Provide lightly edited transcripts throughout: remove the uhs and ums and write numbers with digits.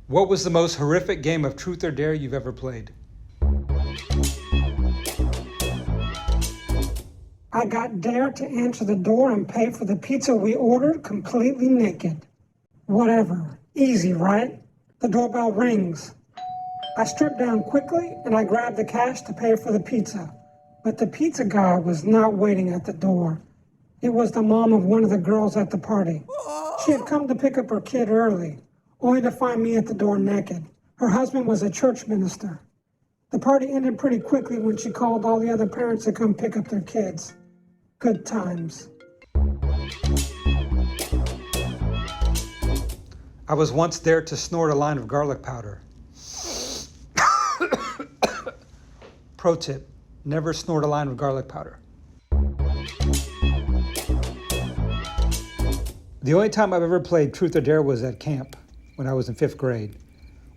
What was the most horrific game of Truth or Dare you've ever played? I got dared to answer the door and pay for the pizza we ordered completely naked. Whatever. Easy, right? The doorbell rings. I stripped down quickly and I grabbed the cash to pay for the pizza. But the pizza guy was not waiting at the door. It was the mom of one of the girls at the party. She had come to pick up her kid early, only to find me at the door naked. Her husband was a church minister. The party ended pretty quickly when she called all the other parents to come pick up their kids. Good times. I was once dared to snort a line of garlic powder. Pro tip, never snort a line of garlic powder. The only time I've ever played Truth or Dare was at camp when I was in 5th grade.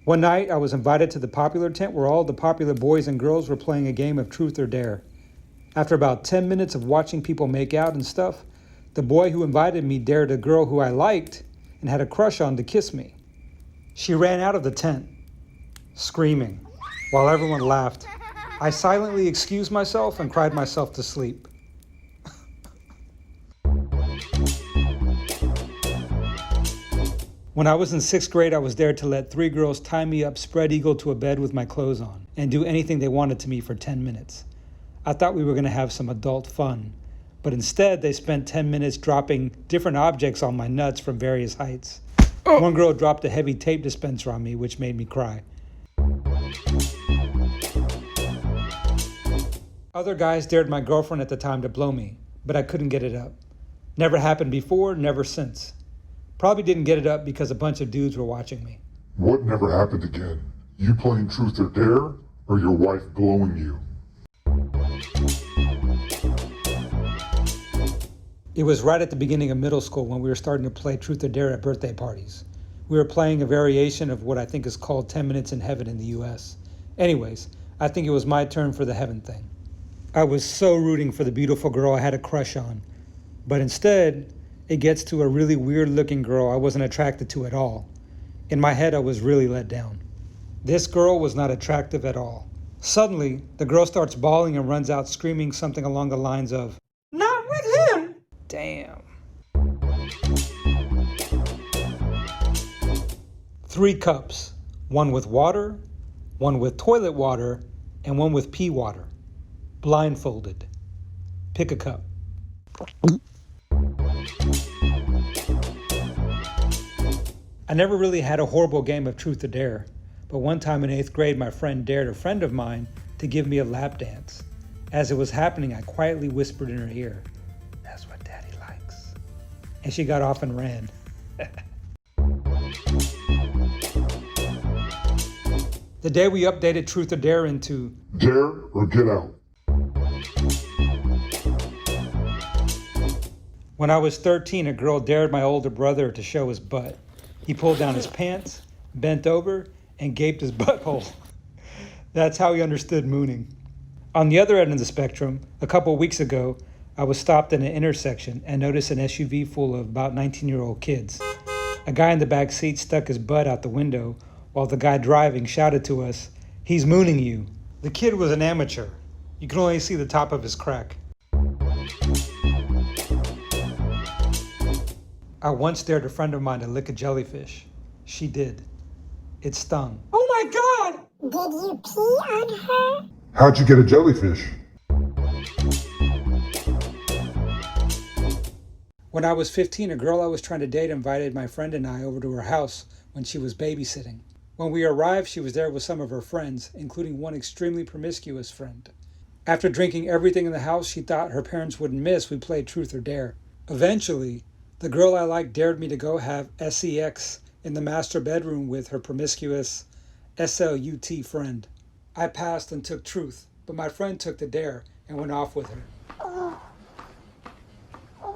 One night I was invited to the popular tent where all the popular boys and girls were playing a game of Truth or Dare. After about 10 minutes of watching people make out and stuff, the boy who invited me dared a girl who I liked and had a crush on to kiss me. She ran out of the tent, screaming, while everyone laughed. I silently excused myself and cried myself to sleep. When I was in 6th grade, I was dared to let 3 girls tie me up spread eagle to a bed with my clothes on and do anything they wanted to me for 10 minutes. I thought we were going to have some adult fun, but instead they spent 10 minutes dropping different objects on my nuts from various heights. One girl dropped a heavy tape dispenser on me, which made me cry. Other guys dared my girlfriend at the time to blow me, but I couldn't get it up. Never happened before, never since. Probably didn't get it up because a bunch of dudes were watching me. What never happened again? You playing Truth or Dare, or your wife blowing you? It was right at the beginning of middle school when we were starting to play Truth or Dare at birthday parties. We were playing a variation of what I think is called 10 Minutes in Heaven in the US. Anyways, I think it was my turn for the heaven thing. I was so rooting for the beautiful girl I had a crush on, but instead, it gets to a really weird looking girl I wasn't attracted to at all. In my head, I was really let down. This girl was not attractive at all. Suddenly, the girl starts bawling and runs out screaming something along the lines of, Not with him! damn. 3 cups, one with water, one with toilet water, and one with pee water. Blindfolded. Pick a cup. I never really had a horrible game of Truth or Dare, but one time in 8th grade, my friend dared a friend of mine to give me a lap dance. As it was happening, I quietly whispered in her ear, "That's what Daddy likes." And she got off and ran. The day we updated Truth or Dare into Dare or get out? When I was 13, a girl dared my older brother to show his butt. He pulled down his pants, bent over, and gaped his butthole. That's how he understood mooning. On the other end of the spectrum, a couple weeks ago, I was stopped in an intersection and noticed an SUV full of about 19-year-old kids. A guy in the back seat stuck his butt out the window while the guy driving shouted to us, "He's mooning you." The kid was an amateur. You could only see the top of his crack. I once dared a friend of mine to lick a jellyfish. She did. It stung. Oh my God! Did you pee on her? How'd you get a jellyfish? When I was 15, a girl I was trying to date invited my friend and I over to her house when she was babysitting. When we arrived, she was there with some of her friends, including one extremely promiscuous friend. After drinking everything in the house she thought her parents wouldn't miss, we played Truth or Dare. Eventually, the girl I liked dared me to go have sex in the master bedroom with her promiscuous SLUT friend. I passed and took Truth, but my friend took the dare and went off with her.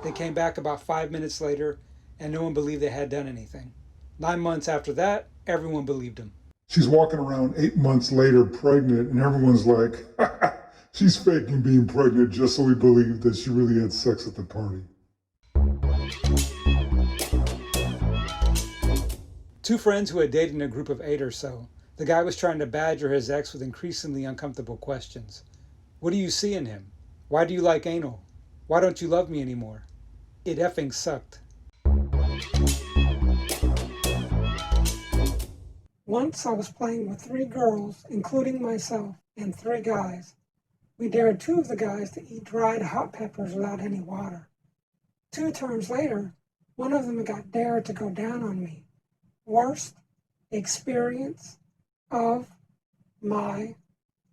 They came back about 5 minutes later, and no one believed they had done anything. 9 months after that, everyone believed him. She's walking around 8 months later pregnant, and everyone's like, she's faking being pregnant just so we believe that she really had sex at the party. Two friends who had dated in a group of 8 or so. The guy was trying to badger his ex with increasingly uncomfortable questions. What do you see in him? Why do you like anal? Why don't you love me anymore? It effing sucked. Once I was playing with 3 girls, including myself, and 3 guys. We dared 2 of the guys to eat dried hot peppers without any water. 2 turns later, one of them got dared to go down on me. Worst experience of my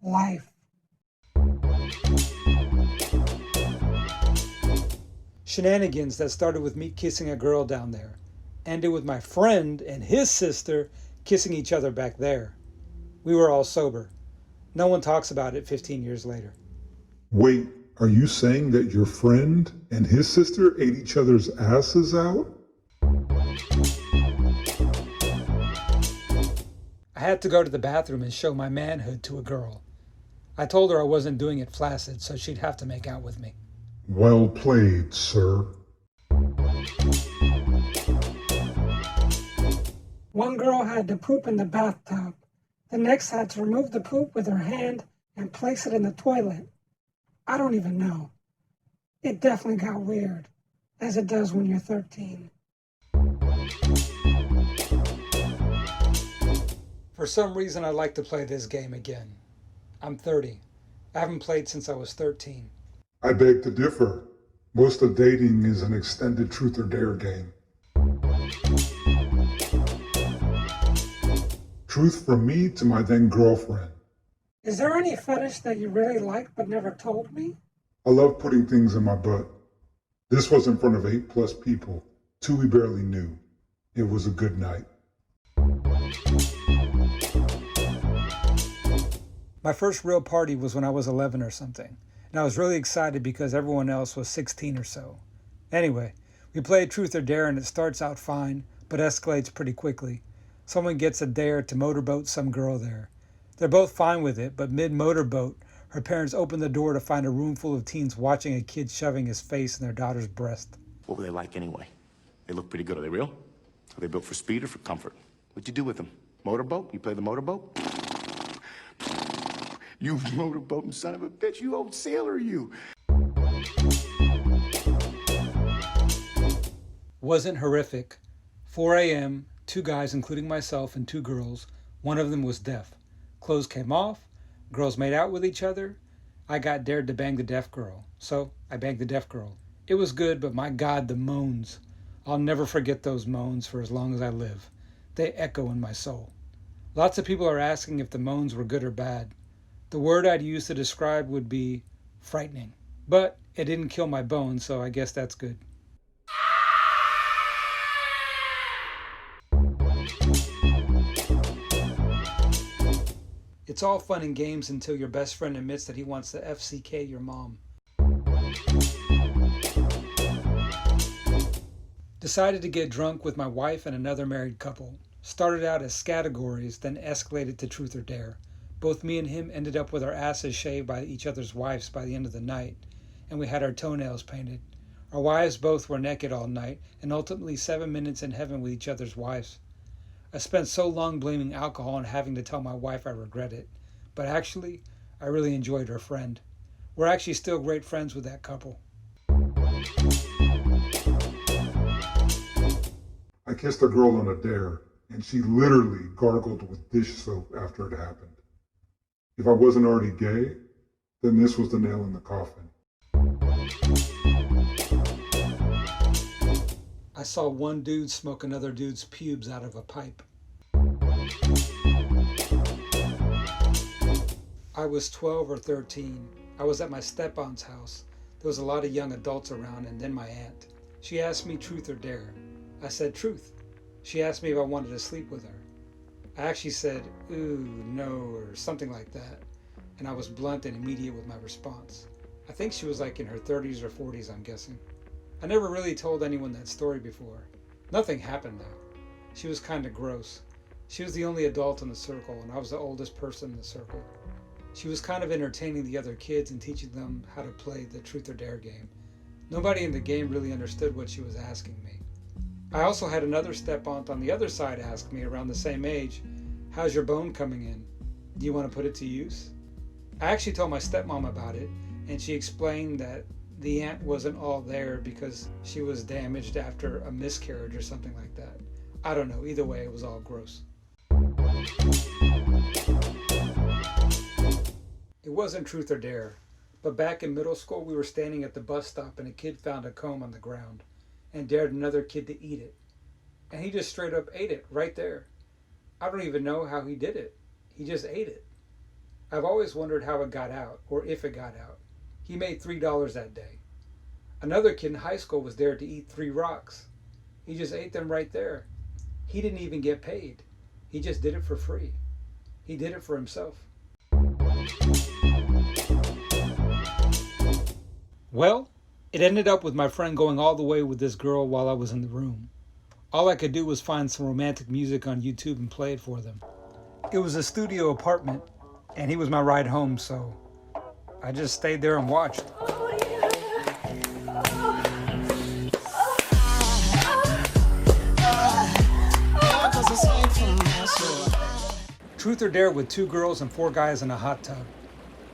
life. Shenanigans that started with me kissing a girl down there, ended with my friend and his sister kissing each other back there. We were all sober. No one talks about it 15 years later. Wait, are you saying that your friend and his sister ate each other's asses out? I had to go to the bathroom and show my manhood to a girl. I told her I wasn't doing it flaccid, so she'd have to make out with me. Well played, sir. One girl had to poop in the bathtub. The next had to remove the poop with her hand and place it in the toilet. I don't even know. It definitely got weird, as it does when you're 13. For some reason, I like to play this game again. I'm 30. I haven't played since I was 13. I beg to differ. Most of dating is an extended truth or dare game. Truth from me to my then girlfriend. Is there any fetish that you really like but never told me? I love putting things in my butt. This was in front of 8+ people, 2 we barely knew. It was a good night. My first real party was when I was 11 or something, and I was really excited because everyone else was 16 or so. Anyway, we played Truth or Dare and it starts out fine, but escalates pretty quickly. Someone gets a dare to motorboat some girl there. They're both fine with it, but mid-motorboat, her parents open the door to find a room full of teens watching a kid shoving his face in their daughter's breast. What were they like anyway? They look pretty good. Are they real? Are they built for speed or for comfort? What'd you do with them? Motorboat? You play the motorboat? You motorboating son of a bitch, you old sailor, you. Wasn't horrific. 4 a.m., 2 guys, including myself, and 2 girls. One of them was deaf. Clothes came off. Girls made out with each other. I got dared to bang the deaf girl. So I banged the deaf girl. It was good, but my God, the moans. I'll never forget those moans for as long as I live. They echo in my soul. Lots of people are asking if the moans were good or bad. The word I'd use to describe would be frightening. But it didn't kill my bones, so I guess that's good. It's all fun and games until your best friend admits that he wants to FCK your mom. Decided to get drunk with my wife and another married couple. Started out as categories, then escalated to Truth or Dare. Both me and him ended up with our asses shaved by each other's wives by the end of the night, and we had our toenails painted. Our wives both were naked all night, and ultimately 7 minutes in heaven with each other's wives. I spent so long blaming alcohol and having to tell my wife I regret it, but actually, I really enjoyed her friend. We're actually still great friends with that couple. I kissed a girl on a dare, and she literally gargled with dish soap after it happened. If I wasn't already gay, then this was the nail in the coffin. I saw one dude smoke another dude's pubes out of a pipe. I was 12 or 13. I was at my step-aunt's house. There was a lot of young adults around and then my aunt. She asked me truth or dare. I said truth. She asked me if I wanted to sleep with her. I actually said, ooh, no, or something like that. And I was blunt and immediate with my response. I think she was like in her 30s or 40s, I'm guessing. I never really told anyone that story before. Nothing happened though. She was kind of gross. She was the only adult in the circle and I was the oldest person in the circle. She was kind of entertaining the other kids and teaching them how to play the truth or dare game. Nobody in the game really understood what she was asking me. I also had another step-aunt on the other side ask me around the same age, "How's your bone coming in? Do you want to put it to use?" I actually told my stepmom about it, and she explained that the aunt wasn't all there because she was damaged after a miscarriage or something like that. I don't know, either way, it was all gross. It wasn't truth or dare, but back in middle school we were standing at the bus stop and a kid found a comb on the ground and dared another kid to eat it. And he just straight up ate it right there. I don't even know how he did it. He just ate it. I've always wondered how it got out, or if it got out. He made $3 that day. Another kid in high school was there to eat 3 rocks. He just ate them right there. He didn't even get paid. He just did it for free. He did it for himself. Well, it ended up with my friend going all the way with this girl while I was in the room. All I could do was find some romantic music on YouTube and play it for them. It was a studio apartment, and he was my ride home, so I just stayed there and watched. Truth or dare with 2 girls and 4 guys in a hot tub.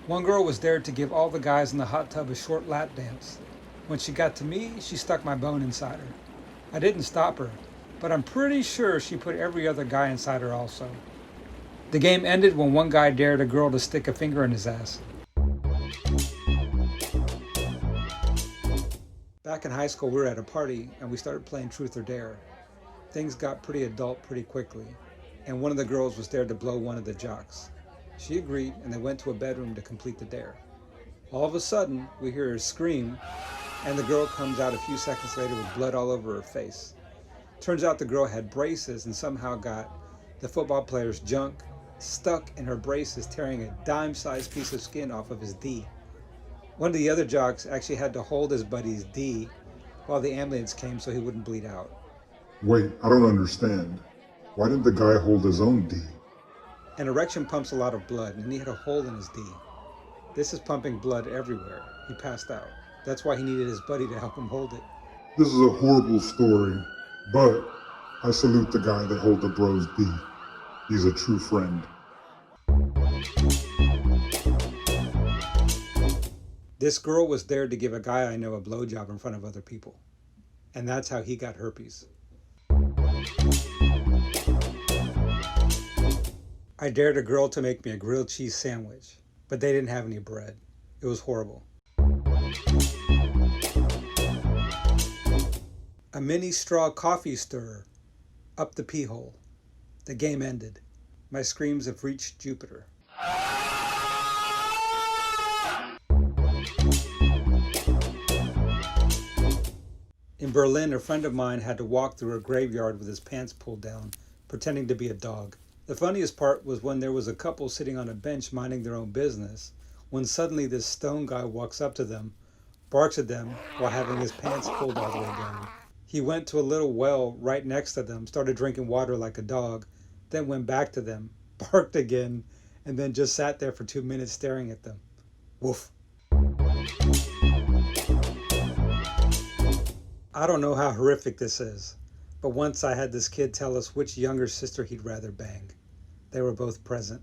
One girl was dared to give all the guys in the hot tub a short lap dance. When she got to me, she stuck my bone inside her. I didn't stop her, but I'm pretty sure she put every other guy inside her also. The game ended when one guy dared a girl to stick a finger in his ass. Back in high school, we were at a party and we started playing Truth or Dare. Things got pretty adult pretty quickly, and one of the girls was dared to blow one of the jocks. She agreed, and they went to a bedroom to complete the dare. All of a sudden, we hear her scream, and the girl comes out a few seconds later with blood all over her face. Turns out the girl had braces and somehow got the football player's junk stuck in her braces, tearing a dime-sized piece of skin off of his D. One of the other jocks actually had to hold his buddy's D while the ambulance came so he wouldn't bleed out. Wait, I don't understand. Why didn't the guy hold his own D? An erection pumps a lot of blood, and he had a hole in his D. This is pumping blood everywhere. He passed out. That's why he needed his buddy to help him hold it. This is a horrible story, but I salute the guy that hold the bro's D. He's a true friend. This girl was dared to give a guy I know a blowjob in front of other people. And that's how he got herpes. I dared a girl to make me a grilled cheese sandwich, but they didn't have any bread. It was horrible. A mini straw coffee stirrer up the pee hole. The game ended. My screams have reached Jupiter. In Berlin, a friend of mine had to walk through a graveyard with his pants pulled down, pretending to be a dog. The funniest part was when there was a couple sitting on a bench minding their own business, when suddenly this stone guy walks up to them, barks at them while having his pants pulled all the way down. He went to a little well right next to them, started drinking water like a dog, then went back to them, barked again, and then just sat there for 2 minutes staring at them. Woof. I don't know how horrific this is, but once I had this kid tell us which younger sister he'd rather bang. They were both present.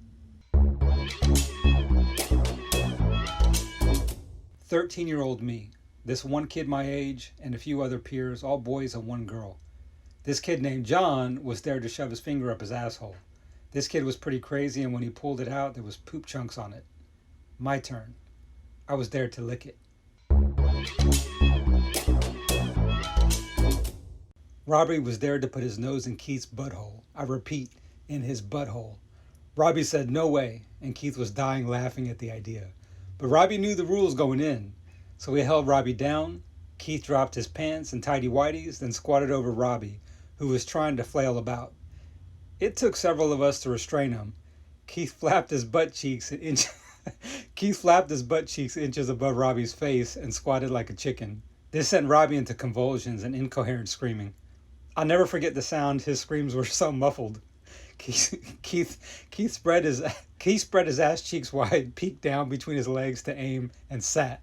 13-year-old me. This one kid my age and a few other peers, all boys and one girl. This kid named John was there to shove his finger up his asshole. This kid was pretty crazy, and when he pulled it out, there was poop chunks on it. My turn. I was there to lick it. Robbie was there to put his nose in Keith's butthole. I repeat, in his butthole. Robbie said no way, and Keith was dying laughing at the idea. But Robbie knew the rules going in, so we held Robbie down. Keith dropped his pants and tighty-whities, then squatted over Robbie, who was trying to flail about. It took several of us to restrain him. Keith flapped his butt cheeks inches above Robbie's face and squatted like a chicken. This sent Robbie into convulsions and incoherent screaming. I'll never forget the sound. His screams were so muffled. Keith spread his ass cheeks wide, peeked down between his legs to aim, and sat.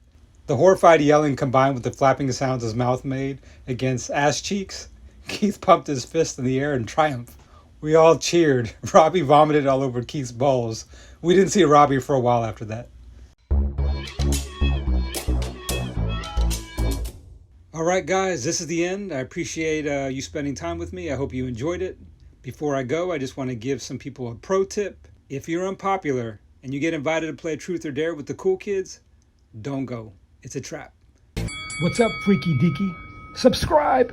The horrified yelling combined with the flapping sounds his mouth made against ass cheeks Keith pumped his fist in the air in triumph. We all cheered. Robbie vomited all over Keith's balls. We didn't see Robbie for a while after that. All right, guys, this is the end. I appreciate you spending time with me. I hope you enjoyed it. Before I go, I just want to give some people a pro tip. If you're unpopular and you get invited to play Truth or Dare with the cool kids, don't go. It's a trap. What's up, freaky deaky? Subscribe!